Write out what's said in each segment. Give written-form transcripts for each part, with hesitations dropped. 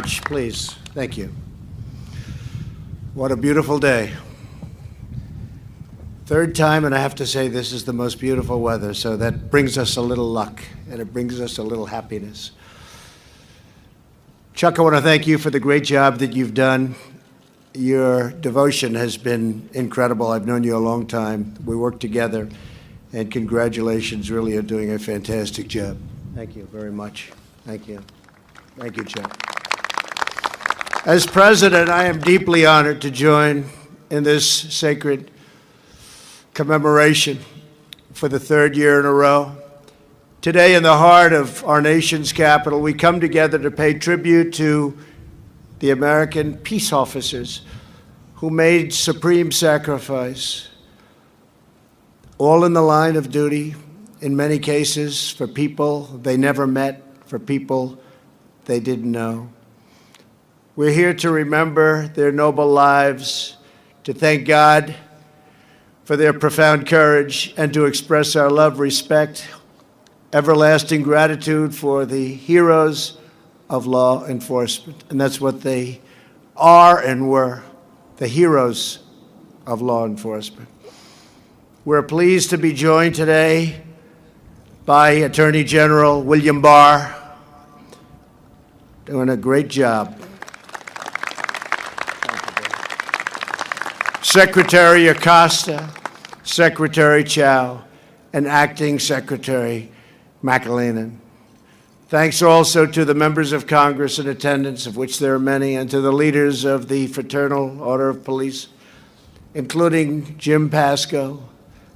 much, please. Thank you. What a beautiful day. Third time, and I have to say this is the most beautiful weather, so that brings us a little luck, and it brings us a little happiness. Chuck, I want to thank you for the great job that you've done. Your devotion has been incredible. I've known you a long time. We work together, and congratulations. Really, you're doing a fantastic job. Thank you very much. Thank you. Thank you, Chuck. As president, I am deeply honored to join in this sacred commemoration for the third year in a row. Today, in the heart of our nation's capital, we come together to pay tribute to the American peace officers who made supreme sacrifice, all in the line of duty, in many cases for people they never met, for people they didn't know. We're here to remember their noble lives, to thank God for their profound courage, and to express our love, respect, everlasting gratitude for the heroes of law enforcement. And that's what they are and were, the heroes of law enforcement. We're pleased to be joined today by Attorney General William Barr, doing a great job. Secretary Acosta, Secretary Chow, and Acting Secretary McAleenan. Thanks also to the members of Congress in attendance, of which there are many, and to the leaders of the Fraternal Order of Police, including Jim Pasco,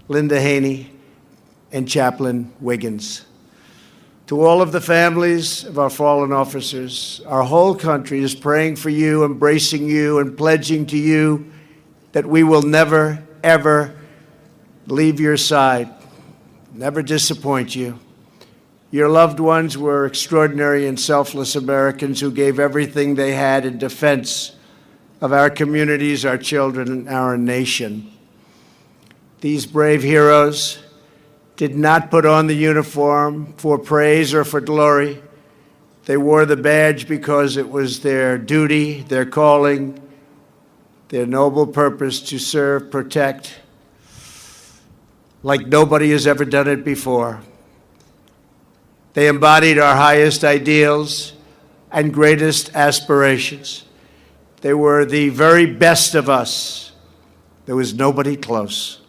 Linda Haney, and Chaplain Wiggins. To all of the families of our fallen officers, our whole country is praying for you, embracing you, and pledging to you that we will never, ever leave your side, never disappoint you. Your loved ones were extraordinary and selfless Americans who gave everything they had in defense of our communities, our children, and our nation. These brave heroes did not put on the uniform for praise or for glory. They wore the badge because it was their duty, their calling, their noble purpose to serve, protect, like nobody has ever done it before. They embodied our highest ideals and greatest aspirations. They were the very best of us. There was nobody close.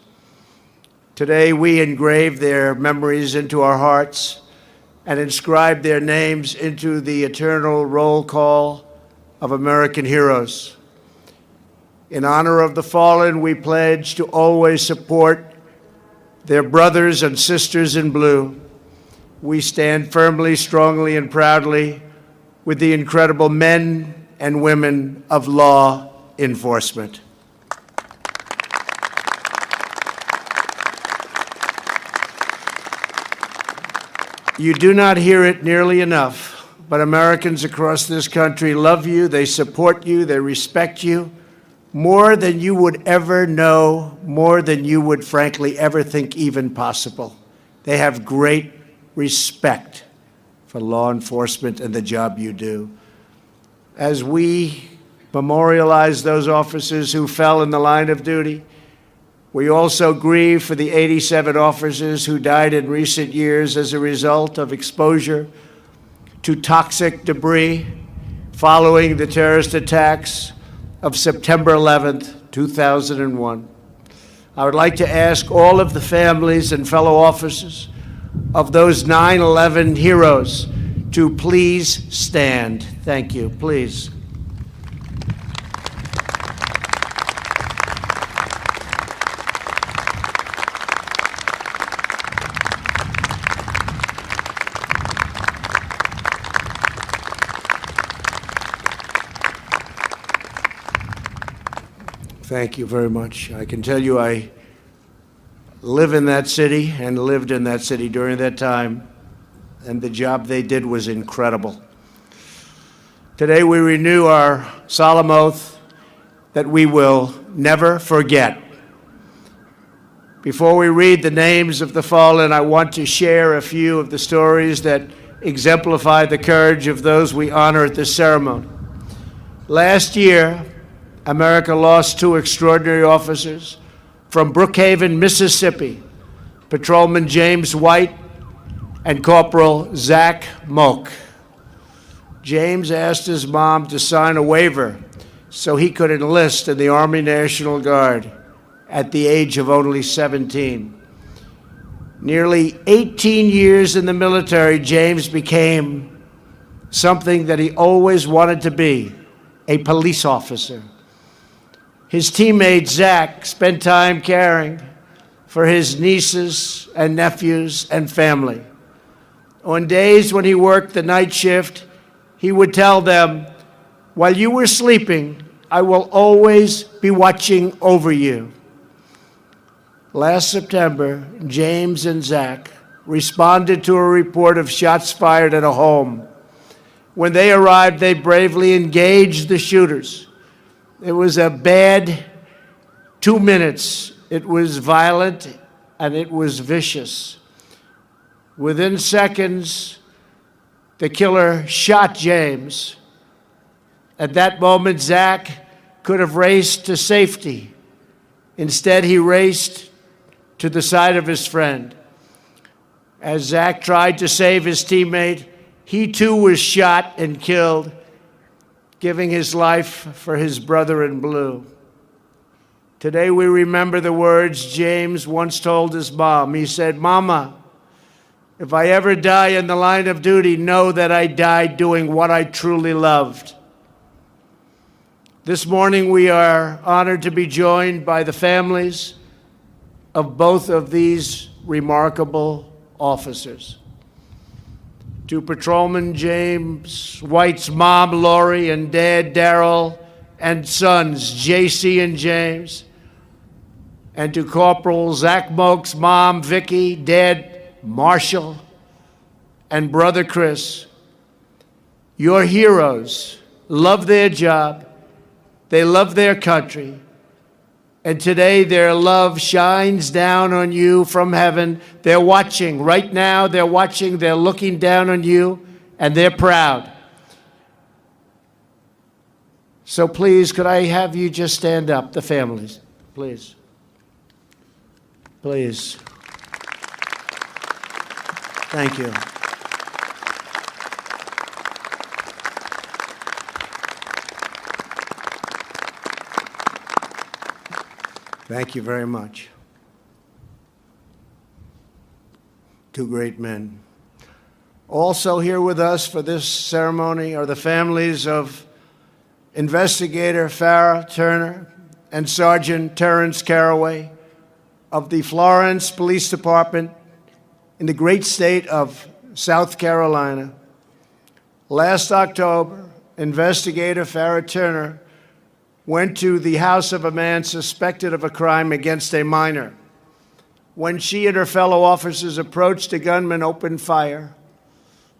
Today, we engrave their memories into our hearts and inscribe their names into the eternal roll call of American heroes. In honor of the fallen, we pledge to always support their brothers and sisters in blue. We stand firmly, strongly, and proudly with the incredible men and women of law enforcement. You do not hear it nearly enough, but Americans across this country love you, they support you, they respect you, more than you would ever know, more than you would frankly ever think even possible. They have great respect for law enforcement and the job you do. As we memorialize those officers who fell in the line of duty, we also grieve for the 87 officers who died in recent years as a result of exposure to toxic debris following the terrorist attacks of September 11th, 2001. I would like to ask all of the families and fellow officers of those 9/11 heroes to please stand. Thank you. Please. Thank you very much. I can tell you I live in that city and lived in that city during that time, and the job they did was incredible. Today we renew our solemn oath that we will never forget. Before we read the names of the fallen, I want to share a few of the stories that exemplify the courage of those we honor at this ceremony. Last year, America lost two extraordinary officers from Brookhaven, Mississippi, Patrolman James White and Corporal Zach Moak. James asked his mom to sign a waiver so he could enlist in the Army National Guard at the age of only 17. Nearly 18 years in the military, James became something that he always wanted to be, a police officer. His teammate, Zach, spent time caring for his nieces and nephews and family. On days when he worked the night shift, he would tell them, "While you were sleeping, I will always be watching over you." Last September, James and Zach responded to a report of shots fired at a home. When they arrived, they bravely engaged the shooters. It was a bad 2 minutes. It was violent and it was vicious. Within seconds, the killer shot James. At that moment, Zach could have raced to safety. Instead, he raced to the side of his friend. As Zach tried to save his teammate, he too was shot and killed, giving his life for his brother in blue. Today we remember the words James once told his mom. He said, "Mama, if I ever die in the line of duty, know that I died doing what I truly loved." This morning we are honored to be joined by the families of both of these remarkable officers. To Patrolman James White's mom, Lori, and dad, Darrell, and sons, JC and James, and to Corporal Zach Moak's mom, Vicky, dad, Marshall, and brother Chris. Your heroes love their job, they love their country, and today their love shines down on you from heaven. They're watching right now, they're watching, they're looking down on you, and they're proud. So please, could I have you just stand up, the families, please. Please. Thank you. Thank you very much. Two great men. Also here with us for this ceremony are the families of Investigator Farrah Turner and Sergeant Terrence Caraway of the Florence Police Department in the great state of South Carolina. Last October, Investigator Farrah Turner went to the house of a man suspected of a crime against a minor. When she and her fellow officers approached, the gunman opened fire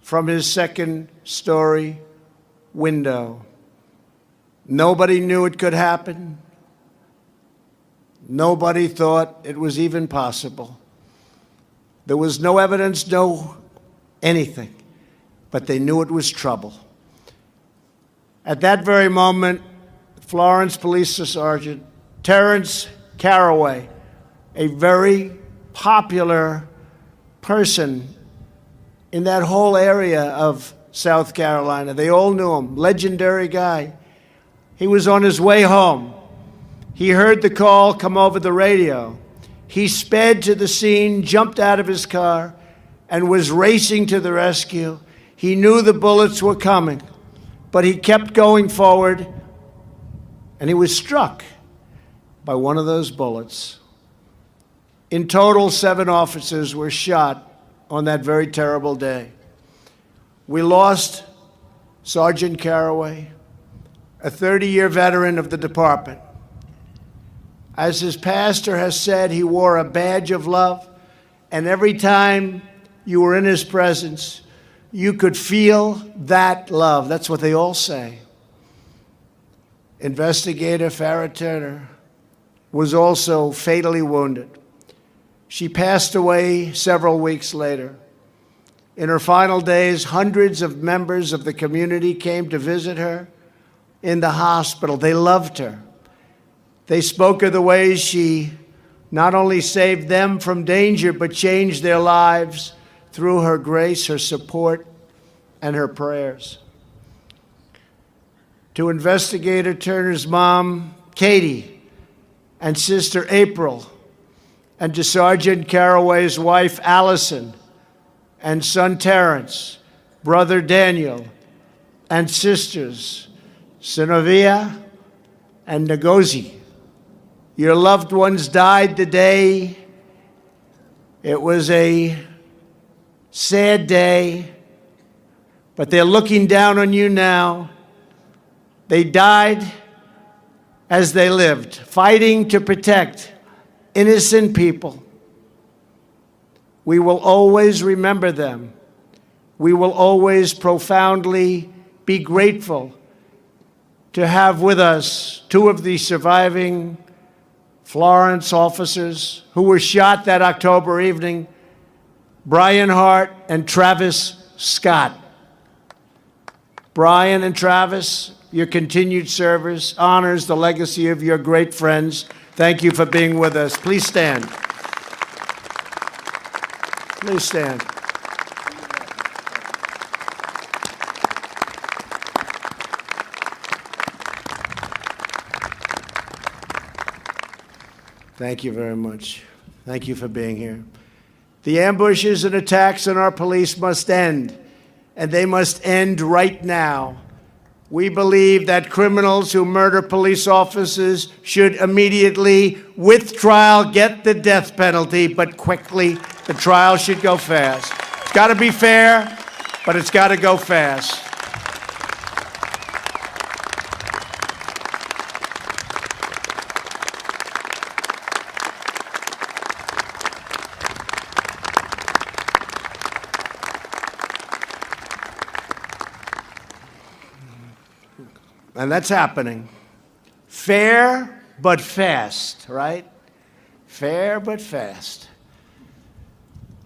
from his second-story window. Nobody knew it could happen. Nobody thought it was even possible. There was no evidence, no anything, but they knew it was trouble. At that very moment, Florence Police Sergeant Terrence Caraway, a very popular person in that whole area of South Carolina. They all knew him, legendary guy. He was on his way home. He heard the call come over the radio. He sped to the scene, jumped out of his car, and was racing to the rescue. He knew the bullets were coming, but he kept going forward, and he was struck by one of those bullets. In total, 7 officers were shot on that very terrible day. We lost Sergeant Caraway, a 30-year veteran of the department. As his pastor has said, he wore a badge of love, and every time you were in his presence, you could feel that love. That's what they all say. Investigator Farrah Turner was also fatally wounded. She passed away several weeks later. In her final days, hundreds of members of the community came to visit her, in the hospital. They loved her. They spoke of the ways she not only saved them from danger, but changed their lives through her grace, her support, and her prayers. To Investigator Turner's mom, Katie, and sister April, and to Sergeant Caraway's wife, Allison, and son Terrence, brother Daniel, and sisters Sinovia and Ngozi. Your loved ones died today. It was a sad day, but they're looking down on you now. They died as they lived, fighting to protect innocent people. We will always remember them. We will always profoundly be grateful to have with us two of the surviving Florence officers who were shot that October evening, Brian Hart and Travis Scott. Brian and Travis, your continued service honors the legacy of your great friends. Thank you for being with us. Please stand. Please stand. Thank you very much. Thank you for being here. The ambushes and attacks on our police must end, and they must end right now. We believe that criminals who murder police officers should immediately, with trial, get the death penalty, but quickly. The trial should go fast. It's got to be fair, but it's got to go fast. And that's happening. Fair but fast, right? Fair but fast.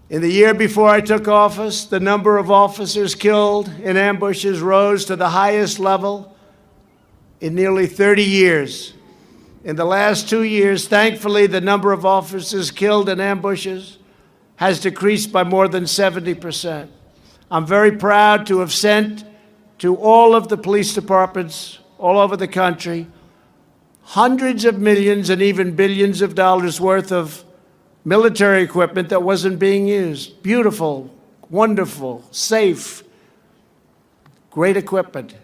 In the year before I took office, the number of officers killed in ambushes rose to the highest level in nearly 30 years. In the last 2 years, thankfully, the number of officers killed in ambushes has decreased by more than 70%. I'm very proud to have sent to all of the police departments all over the country hundreds of millions and even billions of dollars worth of military equipment that wasn't being used. Beautiful, wonderful, safe, great equipment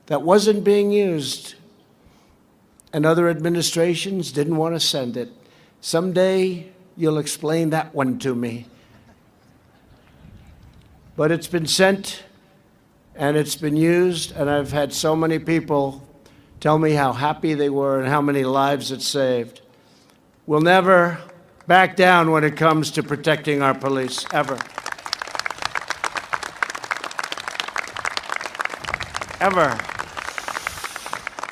that wasn't being used. And other administrations didn't want to send it. Someday you'll explain that one to me. But it's been sent and it's been used, and I've had so many people tell me how happy they were and how many lives it saved. We'll never back down when it comes to protecting our police, ever. Ever.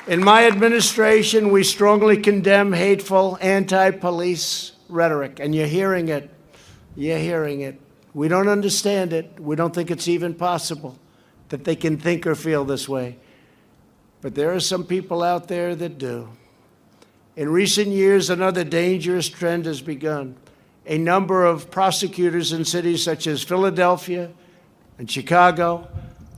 In my administration, we strongly condemn hateful anti-police rhetoric, and you're hearing it. You're hearing it. We don't understand it. We don't think it's even possible that they can think or feel this way. But there are some people out there that do. In recent years, another dangerous trend has begun. A number of prosecutors in cities such as Philadelphia and Chicago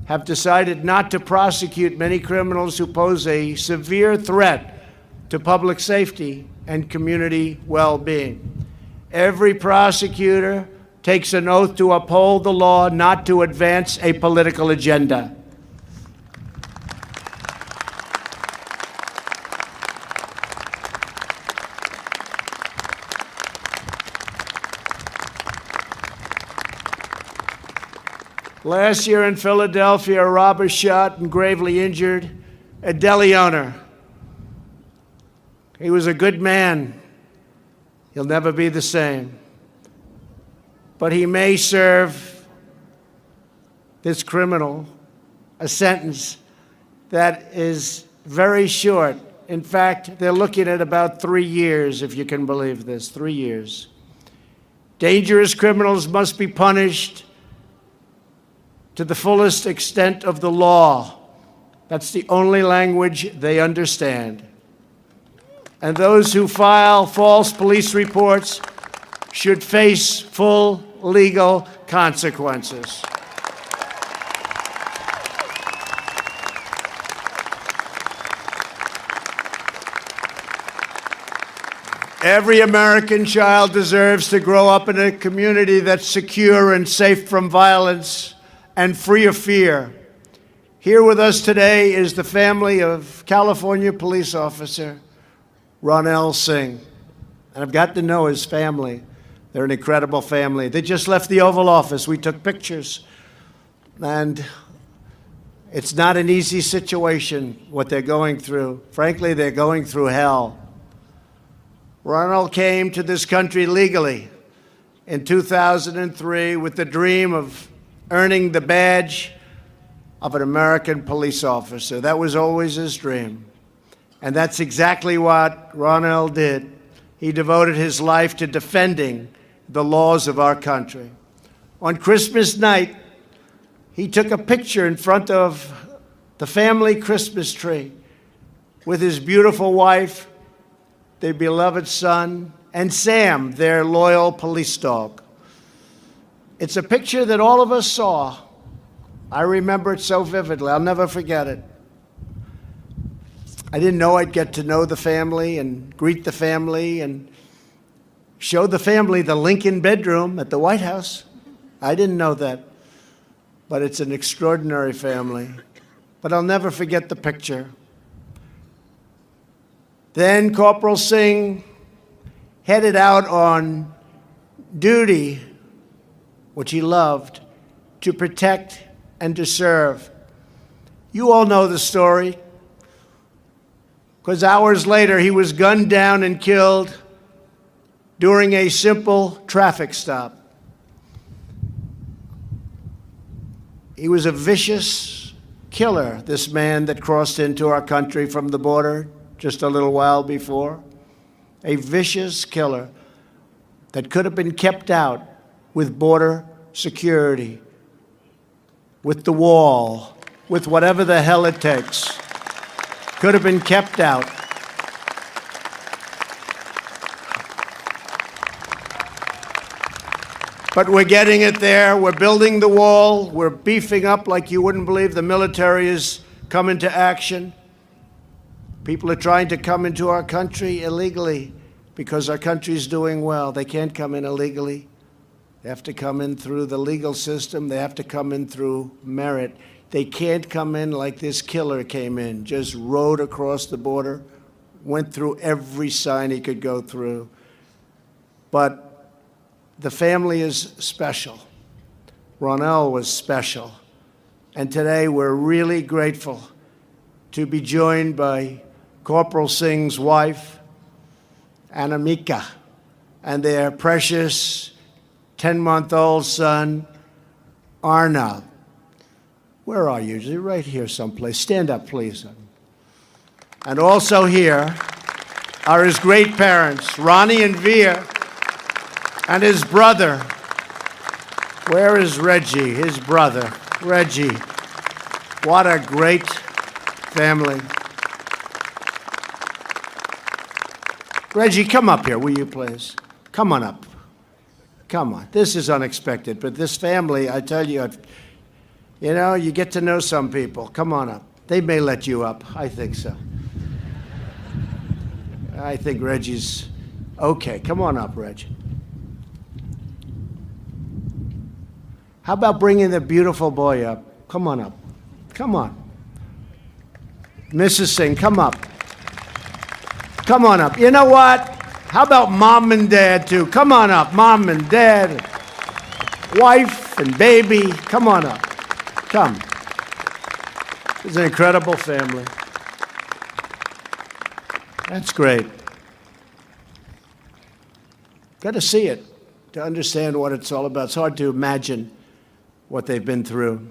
have decided not to prosecute many criminals who pose a severe threat to public safety and community well-being. Every prosecutor takes an oath to uphold the law, not to advance a political agenda. Last year in Philadelphia, a robber shot and gravely injured a deli owner. He was a good man. He'll never be the same. But he may serve this criminal a sentence that is very short. In fact, they're looking at about 3 years, if you can believe this, 3 years. Dangerous criminals must be punished to the fullest extent of the law. That's the only language they understand. And those who file false police reports should face full legal consequences. Every American child deserves to grow up in a community that's secure and safe from violence and free of fear. Here with us today is the family of California police officer Ronell Singh. And I've got to know his family. They're an incredible family. They just left the Oval Office. We took pictures. And it's not an easy situation, what they're going through. Frankly, they're going through hell. Ronell came to this country legally in 2003 with the dream of earning the badge of an American police officer. That was always his dream. And that's exactly what Ronell did. He devoted his life to defending the laws of our country. On Christmas night, he took a picture in front of the family Christmas tree with his beautiful wife, their beloved son, and Sam, their loyal police dog. It's a picture that all of us saw. I remember it so vividly. I'll never forget it. I didn't know I'd get to know the family and greet the family and show the family the Lincoln bedroom at the White House. I didn't know that. But it's an extraordinary family. But I'll never forget the picture. Then Corporal Singh headed out on duty, which he loved, to protect and to serve. You all know the story, because hours later he was gunned down and killed during a simple traffic stop. He was a vicious killer, this man that crossed into our country from the border just a little while before. A vicious killer that could have been kept out with border security, with the wall, with whatever the hell it takes. Could have been kept out. But we're getting it there. We're building the wall. We're beefing up like you wouldn't believe. The military is coming to action. People are trying to come into our country illegally because our country's doing well. They can't come in illegally. They have to come in through the legal system. They have to come in through merit. They can't come in like this killer came in, just rode across the border, went through every sign he could go through. But the family is special. Ronell was special. And today we're really grateful to be joined by Corporal Singh's wife, Anamika, and their precious 10-month-old son, Arnav. Where are you? You're right here someplace. Stand up, please. And also here are his great parents, Ronnie and Veer, and his brother. Where is Reggie, his brother? Reggie. What a great family. Reggie, come up here, will you please? Come on up. Come on. This is unexpected, but this family, I tell you, you know, you get to know some people. Come on up. They may let you up. I think so. I think Reggie's okay. Come on up, Reg. How about bringing the beautiful boy up? Come on up. Come on. Mrs. Singh, come up. Come on up. You know what? How about mom and dad, too? Come on up. Mom and dad, wife and baby. Come on up. Come. It's an incredible family. That's great. Got to see it to understand what it's all about. It's hard to imagine what they've been through.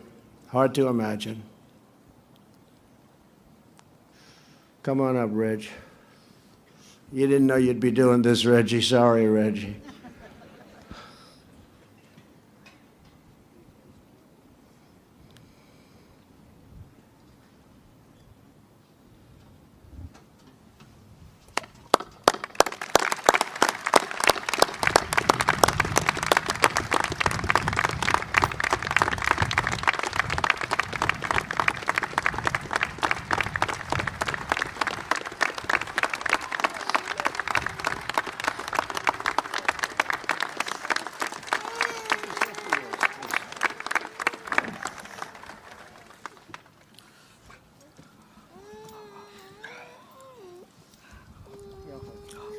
Hard to imagine. Come on up, Reg. You didn't know you'd be doing this, Reggie. Sorry, Reggie.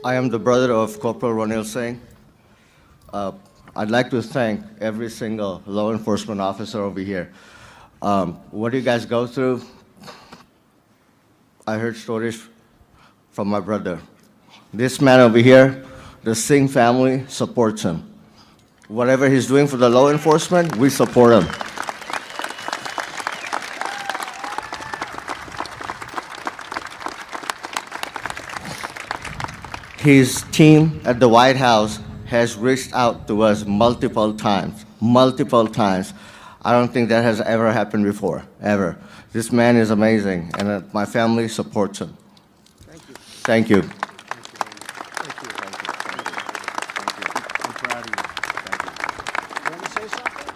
I am the brother of Corporal Ronil Singh. I'd like to thank every single law enforcement officer over here. What you guys go through, I heard stories from my brother. This man over here, the Singh family supports him. Whatever he's doing for the law enforcement, we support him. His team at the White House has reached out to us multiple times. I don't think that has ever happened before, ever. This man is amazing, and my family supports him. Thank you. Thank you. I'm proud of you. Thank you. You want to say something?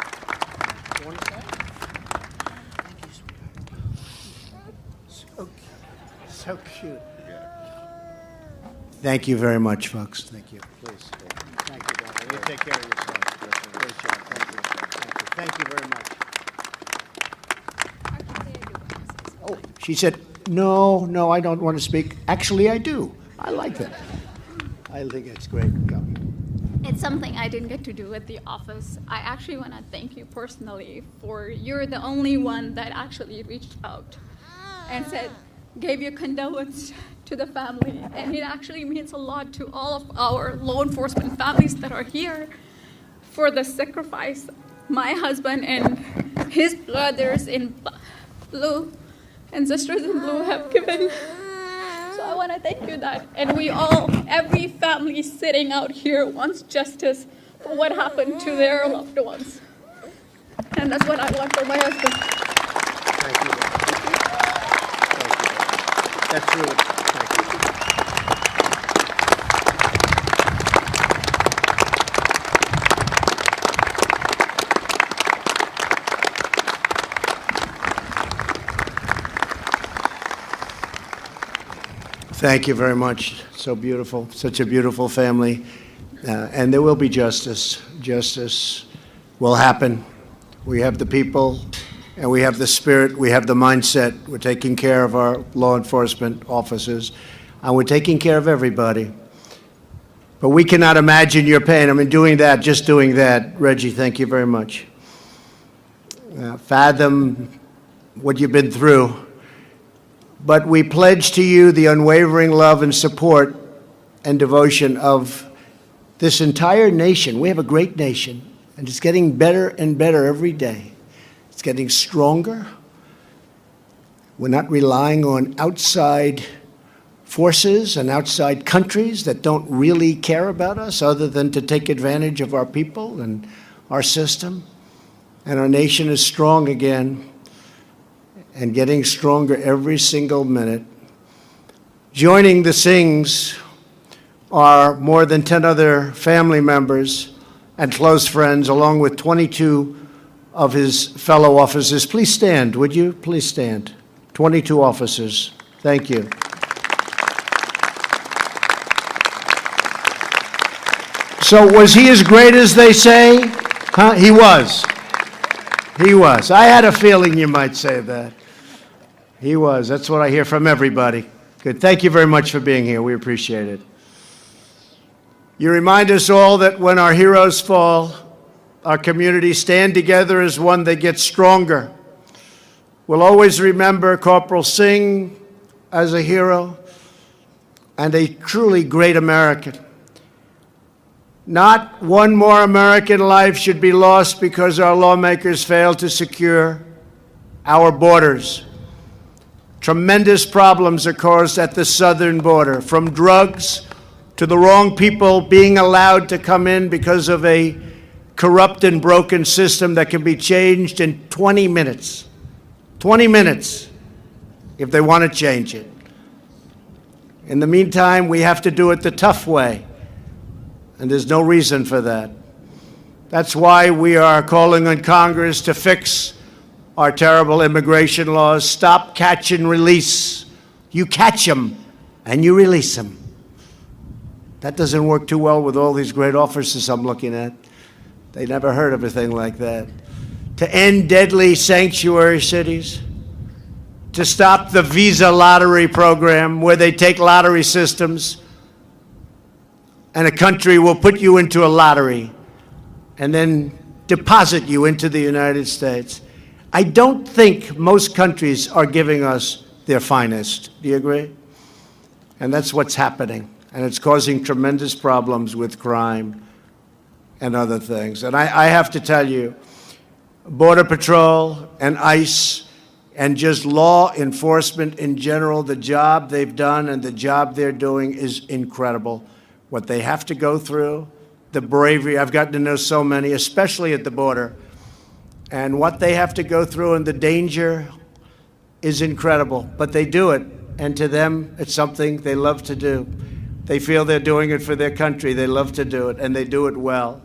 You want to say? Thank you, sweetheart. So cute. Thank you very much, folks. Thank you. Please. Thank you, darling. You take care of yourself. Great job. Thank you very much. Oh, she said, no, I don't want to speak. Actually, I do. I like that. I think it's great. Go. It's something I didn't get to do at the office. I actually want to thank you personally for you're the only one that actually reached out and gave your condolence to the family. And it actually means a lot to all of our law enforcement families that are here for the sacrifice my husband and his brothers in blue and sisters in blue have given. So I want to thank you that. And we all, every family sitting out here wants justice for what happened to their loved ones. And that's what I want for my husband. Thank you. That's really, thank you. Thank you very much. So beautiful, such a beautiful family. And there will be justice. Justice will happen. We have the people, and we have the spirit, we have the mindset. We're taking care of our law enforcement officers, and we're taking care of everybody. But we cannot imagine your pain. I mean, doing that, just doing that. Reggie, thank you very much. Fathom what you've been through. But we pledge to you the unwavering love and support and devotion of this entire nation. We have a great nation, and it's getting better and better every day. It's getting stronger. We're not relying on outside forces and outside countries that don't really care about us other than to take advantage of our people and our system. And our nation is strong again, and getting stronger every single minute. Joining the Singhs are more than 10 other family members and close friends, along with 22 of his fellow officers. Please stand, would you? Please stand. 22 officers. Thank you. So was he as great as they say? Huh? He was. He was. I had a feeling you might say that. He was. That's what I hear from everybody. Good. Thank you very much for being here. We appreciate it. You remind us all that when our heroes fall, our communities stand together as one, they get stronger. We'll always remember Corporal Singh as a hero and a truly great American. Not one more American life should be lost because our lawmakers failed to secure our borders. Tremendous problems are caused at the southern border, from drugs to the wrong people being allowed to come in because of a corrupt and broken system that can be changed in 20 minutes. 20 minutes, if they want to change it. In the meantime, we have to do it the tough way, and there's no reason for that. That's why we are calling on Congress to fix our terrible immigration laws. Stop, catch, and release. You catch them, and you release them. That doesn't work too well with all these great officers I'm looking at. They never heard of a thing like that. To end deadly sanctuary cities, to stop the visa lottery program where they take lottery systems and a country will put you into a lottery and then deposit you into the United States. I don't think most countries are giving us their finest. Do you agree? And that's what's happening. And it's causing tremendous problems with crime and other things. And I have to tell you, Border Patrol and ICE and just law enforcement in general, the job they've done and the job they're doing is incredible. What they have to go through, the bravery. I've gotten to know so many, especially at the border. And what they have to go through and the danger is incredible. But they do it. And to them, it's something they love to do. They feel they're doing it for their country. They love to do it, and they do it well.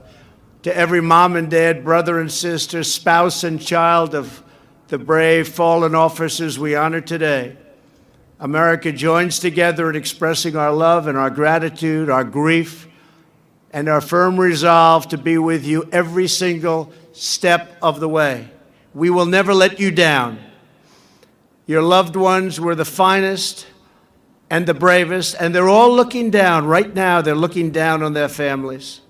To every mom and dad, brother and sister, spouse and child of the brave fallen officers we honor today, America joins together in expressing our love and our gratitude, our grief, and our firm resolve to be with you every single step of the way. We will never let you down. Your loved ones were the finest and the bravest, and they're all looking down. Right now, they're looking down on their families.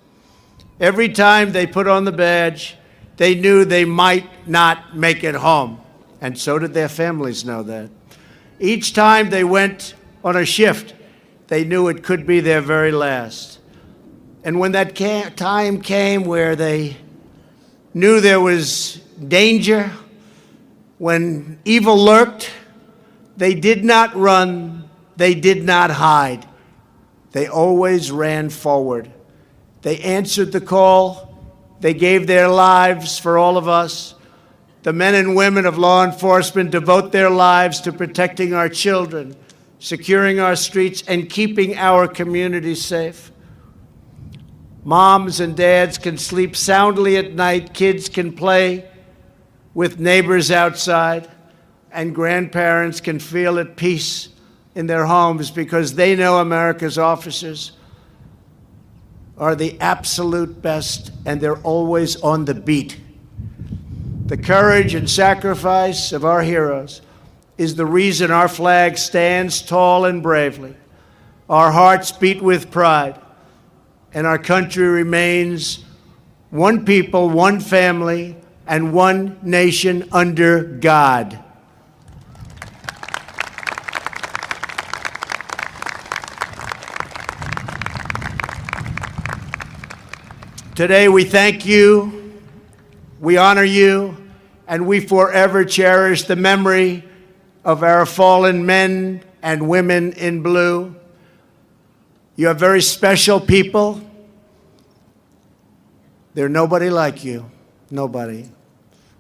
Every time they put on the badge, they knew they might not make it home, and so did their families know that. Each time they went on a shift, they knew it could be their very last. And when that time came where they knew there was danger, when evil lurked, they did not run, they did not hide. They always ran forward. They answered the call. They gave their lives for all of us. The men and women of law enforcement devote their lives to protecting our children, securing our streets, and keeping our communities safe. Moms and dads can sleep soundly at night. Kids can play with neighbors outside, and grandparents can feel at peace in their homes because they know America's officers are the absolute best, and they're always on the beat. The courage and sacrifice of our heroes is the reason our flag stands tall and bravely. Our hearts beat with pride, and our country remains one people, one family, and one nation under God. Today we thank you, we honor you, and we forever cherish the memory of our fallen men and women in blue. You are very special people. There's nobody like you, nobody.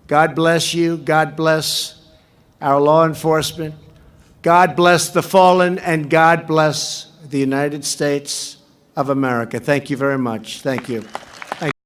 God bless you. God bless our law enforcement. God bless the fallen, and God bless the United States of America. Thank you very much. Thank you.